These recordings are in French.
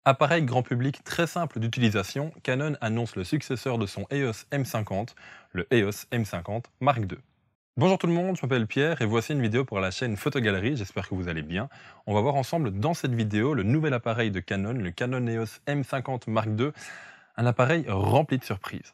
Appareil grand public très simple d'utilisation, Canon annonce le successeur de son EOS M50, le EOS M50 Mark II. Bonjour tout le monde, je m'appelle Pierre et voici une vidéo pour la chaîne Photogalerie, j'espère que vous allez bien. On va voir ensemble dans cette vidéo le nouvel appareil de Canon, le Canon EOS M50 Mark II, un appareil rempli de surprises.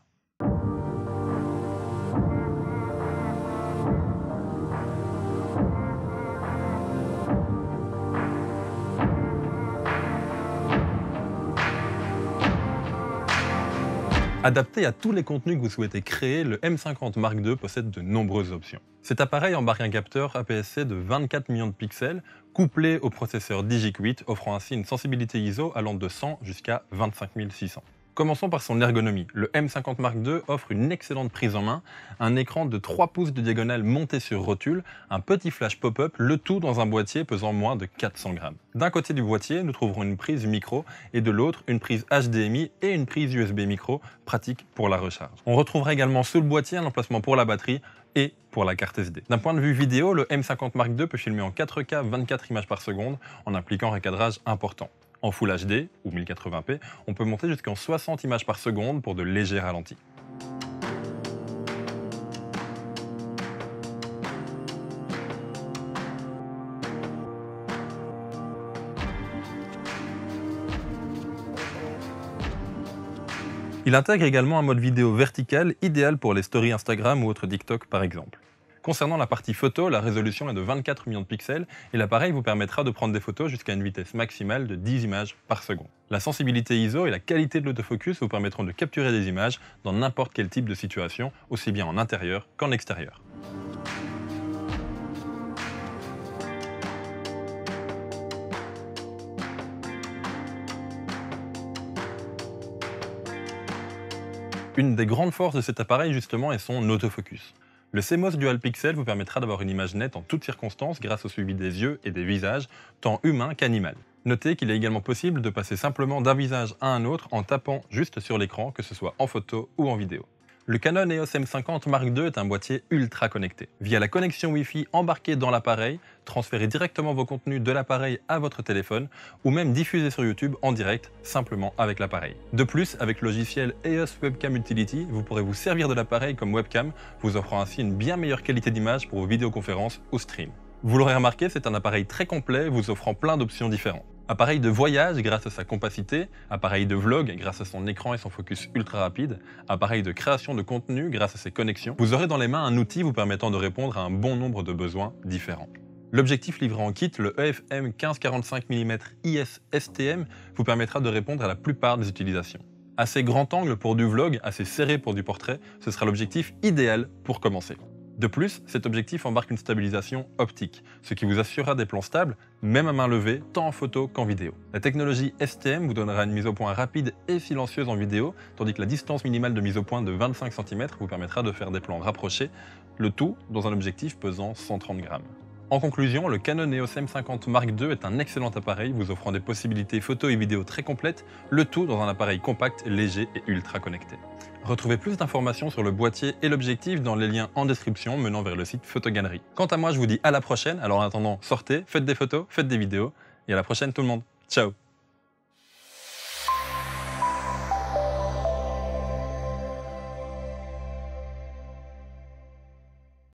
Adapté à tous les contenus que vous souhaitez créer, le M50 Mark II possède de nombreuses options. Cet appareil embarque un capteur APS-C de 24 millions de pixels, couplé au processeur Digic 8, offrant ainsi une sensibilité ISO allant de 100 jusqu'à 25 600. Commençons par son ergonomie. Le M50 Mark II offre une excellente prise en main, un écran de 3 pouces de diagonale monté sur rotule, un petit flash pop-up, le tout dans un boîtier pesant moins de 400 grammes. D'un côté du boîtier, nous trouverons une prise micro et de l'autre, une prise HDMI et une prise USB micro, pratique pour la recharge. On retrouvera également sous le boîtier un emplacement pour la batterie et pour la carte SD. D'un point de vue vidéo, le M50 Mark II peut filmer en 4K 24 images par seconde en appliquant un recadrage important. En Full HD ou 1080p, on peut monter jusqu'en 60 images par seconde pour de légers ralentis. Il intègre également un mode vidéo vertical idéal pour les stories Instagram ou autres TikTok par exemple. Concernant la partie photo, la résolution est de 24 millions de pixels et l'appareil vous permettra de prendre des photos jusqu'à une vitesse maximale de 10 images par seconde. La sensibilité ISO et la qualité de l'autofocus vous permettront de capturer des images dans n'importe quel type de situation, aussi bien en intérieur qu'en extérieur. Une des grandes forces de cet appareil justement est son autofocus. Le CMOS Dual Pixel vous permettra d'avoir une image nette en toutes circonstances grâce au suivi des yeux et des visages, tant humain qu'animal. Notez qu'il est également possible de passer simplement d'un visage à un autre en tapant juste sur l'écran, que ce soit en photo ou en vidéo. Le Canon EOS M50 Mark II est un boîtier ultra connecté. Via la connexion Wi-Fi embarquée dans l'appareil, transférez directement vos contenus de l'appareil à votre téléphone ou même diffuser sur YouTube en direct simplement avec l'appareil. De plus, avec le logiciel EOS Webcam Utility, vous pourrez vous servir de l'appareil comme webcam, vous offrant ainsi une bien meilleure qualité d'image pour vos vidéoconférences ou streams. Vous l'aurez remarqué, c'est un appareil très complet vous offrant plein d'options différentes. Appareil de voyage grâce à sa compacité, appareil de vlog grâce à son écran et son focus ultra rapide, appareil de création de contenu grâce à ses connexions, vous aurez dans les mains un outil vous permettant de répondre à un bon nombre de besoins différents. L'objectif livré en kit, le EFM 15-45 mm IS STM, vous permettra de répondre à la plupart des utilisations. Assez grand angle pour du vlog, assez serré pour du portrait, ce sera l'objectif idéal pour commencer. De plus, cet objectif embarque une stabilisation optique, ce qui vous assurera des plans stables, même à main levée, tant en photo qu'en vidéo. La technologie STM vous donnera une mise au point rapide et silencieuse en vidéo, tandis que la distance minimale de mise au point de 25 cm vous permettra de faire des plans rapprochés, le tout dans un objectif pesant 130 grammes. En conclusion, le Canon EOS M50 Mark II est un excellent appareil vous offrant des possibilités photo et vidéo très complètes, le tout dans un appareil compact, léger et ultra connecté. Retrouvez plus d'informations sur le boîtier et l'objectif dans les liens en description menant vers le site Photogalerie. Quant à moi, je vous dis à la prochaine, alors en attendant, sortez, faites des photos, faites des vidéos, et à la prochaine tout le monde. Ciao!